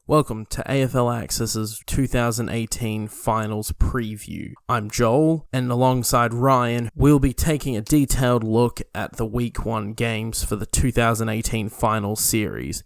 Welcome to AFL Access's 2018 Finals Preview. I'm Joel, and alongside Ryan, we'll be taking a detailed look at the Week 1 games for the 2018 Finals Series.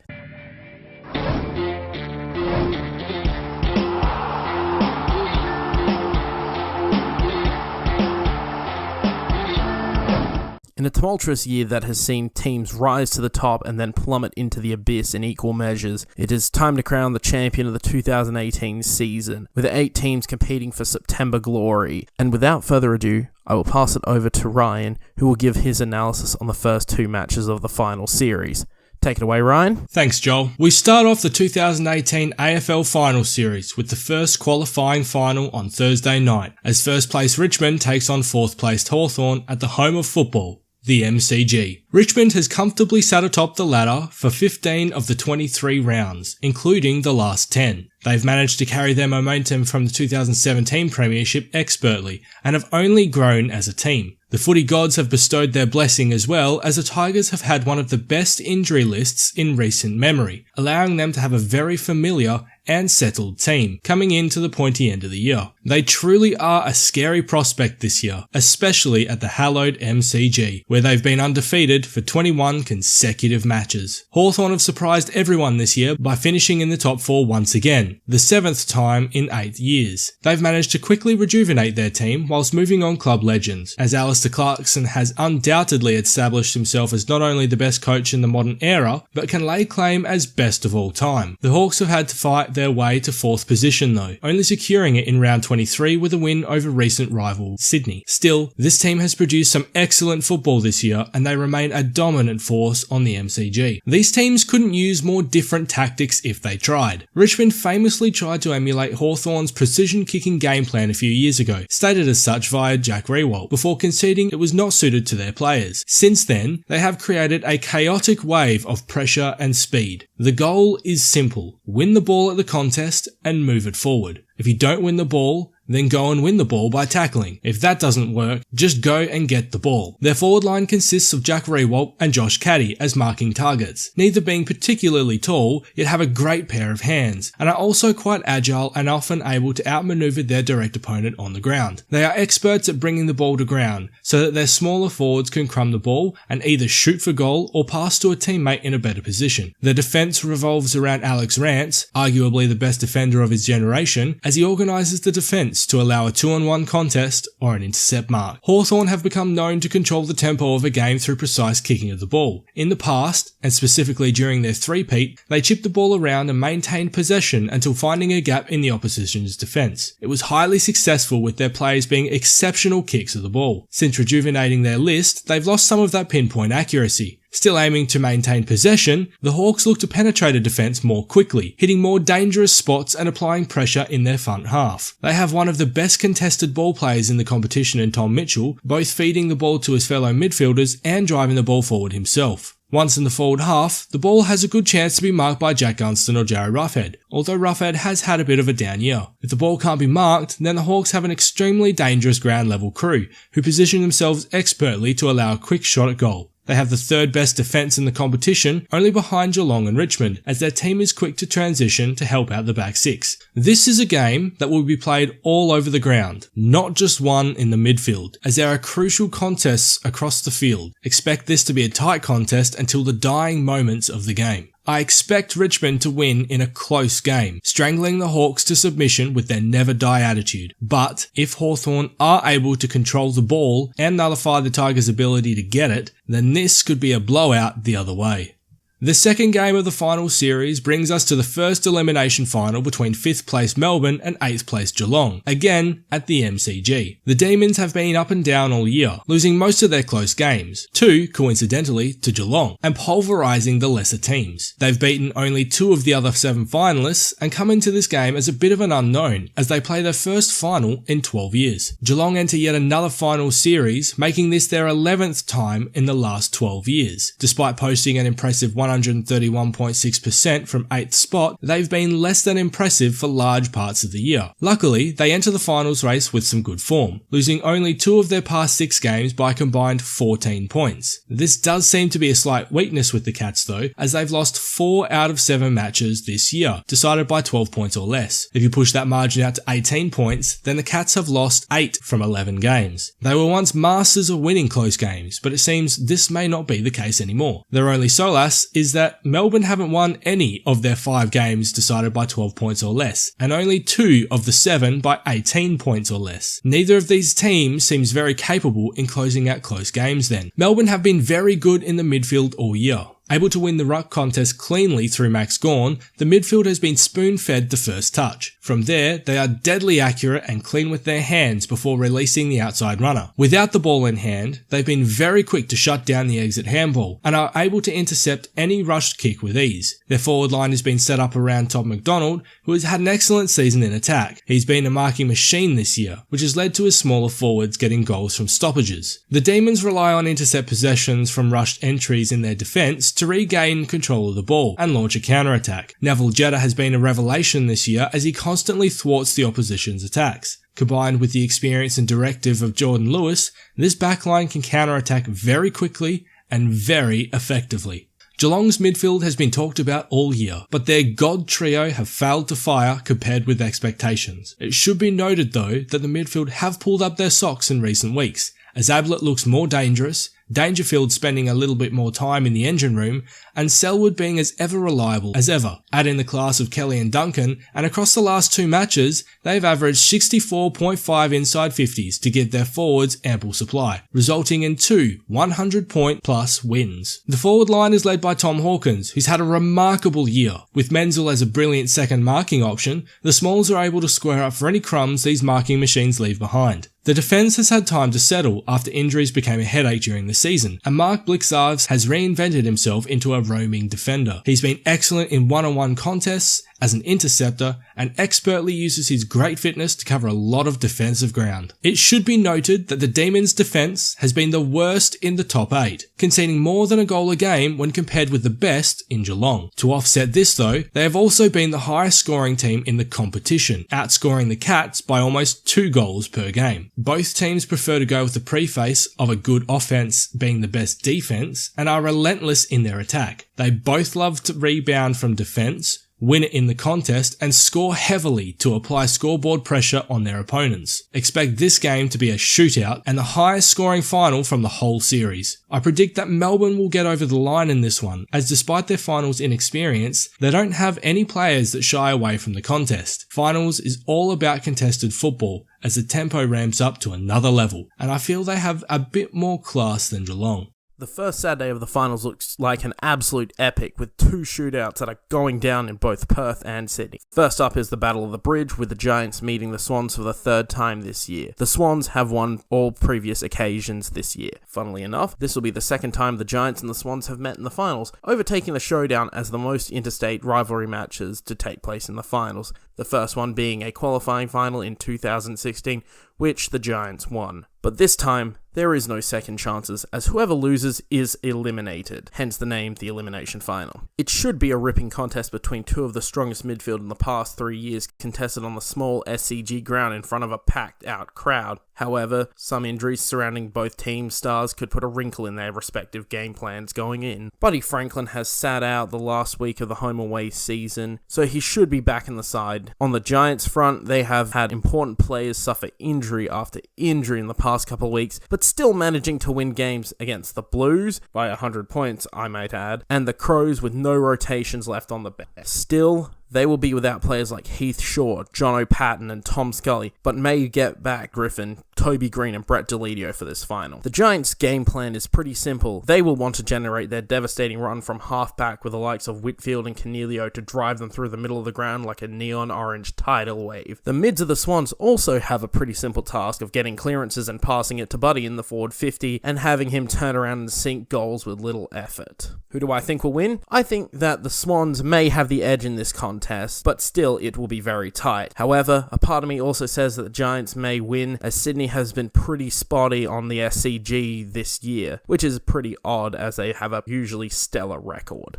In a tumultuous year that has seen teams rise to the top and then plummet into the abyss in equal measures, it is time to crown the champion of the 2018 season, with 8 teams competing for September glory. And without further ado, I will pass it over to Ryan, who will give his analysis on the first 2 matches of the final series. Take it away, Ryan. Thanks, Joel. We start off the 2018 AFL Final Series with the first qualifying final on Thursday night, as first place Richmond takes on 4th placed Hawthorn at the home of football, the MCG. Richmond has comfortably sat atop the ladder for 15 of the 23 rounds, including the last 10. They've managed to carry their momentum from the 2017 Premiership expertly, and have only grown as a team. The footy gods have bestowed their blessing as well, as the Tigers have had one of the best injury lists in recent memory, allowing them to have a very familiar and settled team coming into the pointy end of the year. They truly are a scary prospect this year, especially at the hallowed MCG, where they've been undefeated for 21 consecutive matches. Hawthorn have surprised everyone this year by finishing in the top 4 once again, the 7th time in 8 years. They've managed to quickly rejuvenate their team whilst moving on club legends, as Alistair Clarkson has undoubtedly established himself as not only the best coach in the modern era, but can lay claim as best of all time. The Hawks have had to fight their way to 4th position though, only securing it in round 23 with a win over recent rival Sydney. Still, this team has produced some excellent football this year, and they remain a dominant force on the MCG. These teams couldn't use more different tactics if they tried. Richmond famously tried to emulate Hawthorn's precision kicking game plan a few years ago, stated as such via Jack Riewoldt, before conceding it was not suited to their players. Since then, they have created a chaotic wave of pressure and speed. The goal is simple: win the ball at the contest and move it forward. If you don't win the ball, then go and win the ball by tackling. If that doesn't work, just go and get the ball. Their forward line consists of Jack Riewoldt and Josh Caddy as marking targets, neither being particularly tall, yet have a great pair of hands, and are also quite agile and often able to outmaneuver their direct opponent on the ground. They are experts at bringing the ball to ground, so that their smaller forwards can crumb the ball and either shoot for goal or pass to a teammate in a better position. Their defence revolves around Alex Rance, arguably the best defender of his generation, as he organises the defence to allow a 2-on-1 contest or an intercept mark. Hawthorn have become known to control the tempo of a game through precise kicking of the ball. In the past, and specifically during their three-peat, they chipped the ball around and maintained possession until finding a gap in the opposition's defence. It was highly successful, with their players being exceptional kicks of the ball. Since rejuvenating their list, they've lost some of that pinpoint accuracy. Still aiming to maintain possession, the Hawks look to penetrate a defence more quickly, hitting more dangerous spots and applying pressure in their front half. They have one of the best contested ball players in the competition in Tom Mitchell, both feeding the ball to his fellow midfielders and driving the ball forward himself. Once in the forward half, the ball has a good chance to be marked by Jack Gunston or Jarryd Roughead, although Roughead has had a bit of a down year. If the ball can't be marked, then the Hawks have an extremely dangerous ground level crew, who position themselves expertly to allow a quick shot at goal. They have the 3rd best defence in the competition, only behind Geelong and Richmond, as their team is quick to transition to help out the back 6. This is a game that will be played all over the ground, not just one in the midfield, as there are crucial contests across the field. Expect this to be a tight contest until the dying moments of the game. I expect Richmond to win in a close game, strangling the Hawks to submission with their never-die attitude. But if Hawthorn are able to control the ball and nullify the Tigers' ability to get it, then this could be a blowout the other way. The second game of the final series brings us to the first elimination final between 5th place Melbourne and 8th place Geelong, again at the MCG. The Demons have been up and down all year, losing most of their close games, 2 coincidentally to Geelong, and pulverising the lesser teams. They've beaten only 2 of the other 7 finalists and come into this game as a bit of an unknown, as they play their first final in 12 years. Geelong enter yet another final series, making this their 11th time in the last 12 years, despite posting an impressive 100 131.6% from 8th spot, they've been less than impressive for large parts of the year. Luckily, they enter the finals race with some good form, losing only 2 of their past 6 games by a combined 14 points. This does seem to be a slight weakness with the Cats though, as they've lost 4 out of 7 matches this year, decided by 12 points or less. If you push that margin out to 18 points, then the Cats have lost 8 from 11 games. They were once masters of winning close games, but it seems this may not be the case anymore. Their only solace is that Melbourne haven't won any of their 5 games decided by 12 points or less, and only 2 of the 7 by 18 points or less. Neither of these teams seems very capable in closing out close games then. Melbourne have been very good in the midfield all year. Able to win the ruck contest cleanly through Max Gawn, the midfield has been spoon-fed the first touch. From there, they are deadly accurate and clean with their hands before releasing the outside runner. Without the ball in hand, they've been very quick to shut down the exit handball and are able to intercept any rushed kick with ease. Their forward line has been set up around Todd McDonald, who has had an excellent season in attack. He's been a marking machine this year, which has led to his smaller forwards getting goals from stoppages. The Demons rely on intercept possessions from rushed entries in their defence to regain control of the ball and launch a counter-attack. Neville Jetta has been a revelation this year as he constantly thwarts the opposition's attacks. Combined with the experience and directive of Jordan Lewis, this backline can counter-attack very quickly and very effectively. Geelong's midfield has been talked about all year, but their god trio have failed to fire compared with expectations. It should be noted though that the midfield have pulled up their socks in recent weeks, as Ablett looks more dangerous, Dangerfield spending a little bit more time in the engine room, and Selwood being as ever reliable as ever. Add in the class of Kelly and Duncan, and across the last 2 matches, they've averaged 64.5 inside 50s to give their forwards ample supply, resulting in 2 100-point plus wins. The forward line is led by Tom Hawkins, who's had a remarkable year. With Menzel as a brilliant second marking option, the Smalls are able to square up for any crumbs these marking machines leave behind. The defence has had time to settle after injuries became a headache during the season, and Mark Blixarves has reinvented himself into a roaming defender. He's been excellent in one-on-one contests, as an interceptor, and expertly uses his great fitness to cover a lot of defensive ground. It should be noted that the Demons' defence has been the worst in the top 8, conceding more than a goal a game when compared with the best in Geelong. To offset this though, they have also been the highest scoring team in the competition, outscoring the Cats by almost 2 goals per game. Both teams prefer to go with the preface of a good offence being the best defence, and are relentless in their attack. They both love to rebound from defence, win it in the contest, and score heavily to apply scoreboard pressure on their opponents. Expect this game to be a shootout and the highest scoring final from the whole series. I predict that Melbourne will get over the line in this one, as despite their finals inexperience, they don't have any players that shy away from the contest. Finals is all about contested football, as the tempo ramps up to another level, and I feel they have a bit more class than Geelong. The first Saturday of the finals looks like an absolute epic, with 2 shootouts that are going down in both Perth and Sydney. First up is the Battle of the Bridge, with the Giants meeting the Swans for the 3rd time this year. The Swans have won all previous occasions this year. Funnily enough, this will be the 2nd time the Giants and the Swans have met in the finals, overtaking the showdown as the most interstate rivalry matches to take place in the finals, the first one being a qualifying final in 2016, which the Giants won. But this time, there is no second chances, as whoever loses is eliminated, hence the name the Elimination Final. It should be a ripping contest between 2 of the strongest midfield in the past 3 years, contested on the small SCG ground in front of a packed out crowd. However, some injuries surrounding both team stars could put a wrinkle in their respective game plans going in. Buddy Franklin has sat out the last week of the home away season, so he should be back in the side. On the Giants front, they have had important players suffer injury after injury in the past couple of weeks, but still managing to win games against the Blues by 100 points, I might add, and the Crows with no rotations left on the bench. Still, they will be without players like Heath Shaw, John O'Patton and Tom Scully, but may get back Griffin, Toby Green and Brett Deledio for this final. The Giants' game plan is pretty simple. They will want to generate their devastating run from halfback with the likes of Whitfield and Cornelio to drive them through the middle of the ground like a neon orange tidal wave. The mids of the Swans also have a pretty simple task of getting clearances and passing it to Buddy in the forward 50 and having him turn around and sink goals with little effort. Who do I think will win? I think that the Swans may have the edge in this contest, but still it will be very tight. However, a part of me also says that the Giants may win, as Sydney has been pretty spotty on the SCG this year, which is pretty odd as they have a usually stellar record.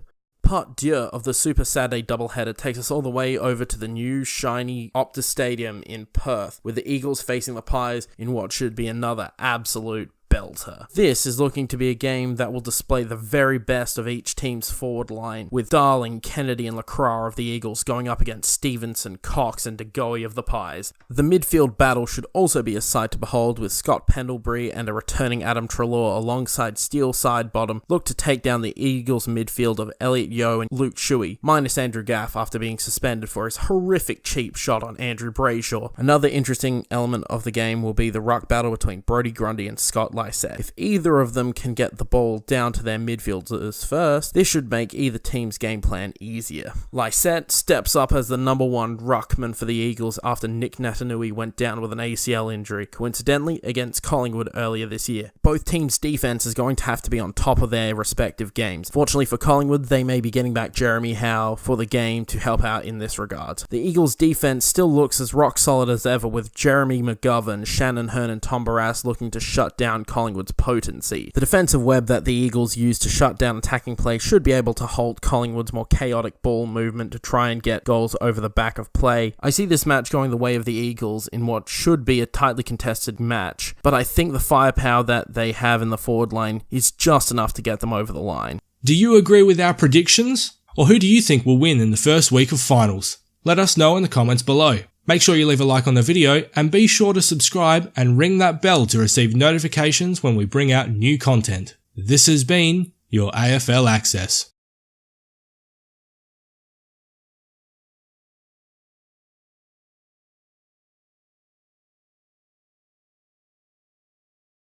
part deux of the Super Saturday doubleheader takes us all the way over to the new shiny Optus Stadium in Perth, with the Eagles facing the Pies in what should be another absolute belter. This is looking to be a game that will display the very best of each team's forward line, with Darling, Kennedy and Lacroix of the Eagles going up against Stevenson, Cox and De Goey of the Pies. The midfield battle should also be a sight to behold, with Scott Pendlebury and a returning Adam Treloar alongside Steel side bottom look to take down the Eagles midfield of Elliot Yeo and Luke Shuey, minus Andrew Gaff after being suspended for his horrific cheap shot on Andrew Brayshaw. Another interesting element of the game will be the ruck battle between Brodie Grundy and Scott Lysette. If either of them can get the ball down to their midfielders first, this should make either team's game plan easier. Lysette steps up as the number one ruckman for the Eagles after Nick Natanui went down with an ACL injury, coincidentally against Collingwood earlier this year. Both teams' defense is going to have to be on top of their respective games. Fortunately for Collingwood, they may be getting back Jeremy Howe for the game to help out in this regard. The Eagles' defense still looks as rock solid as ever, with Jeremy McGovern, Shannon Hearn and Tom Barras looking to shut down Collingwood's potency. The defensive web that the Eagles use to shut down attacking play should be able to halt Collingwood's more chaotic ball movement to try and get goals over the back of play. I see this match going the way of the Eagles in what should be a tightly contested match, but I think the firepower that they have in the forward line is just enough to get them over the line. Do you agree with our predictions? Or who do you think will win in the first week of finals? Let us know in the comments below. Make sure you leave a like on the video and be sure to subscribe and ring that bell to receive notifications when we bring out new content. This has been your AFL Access.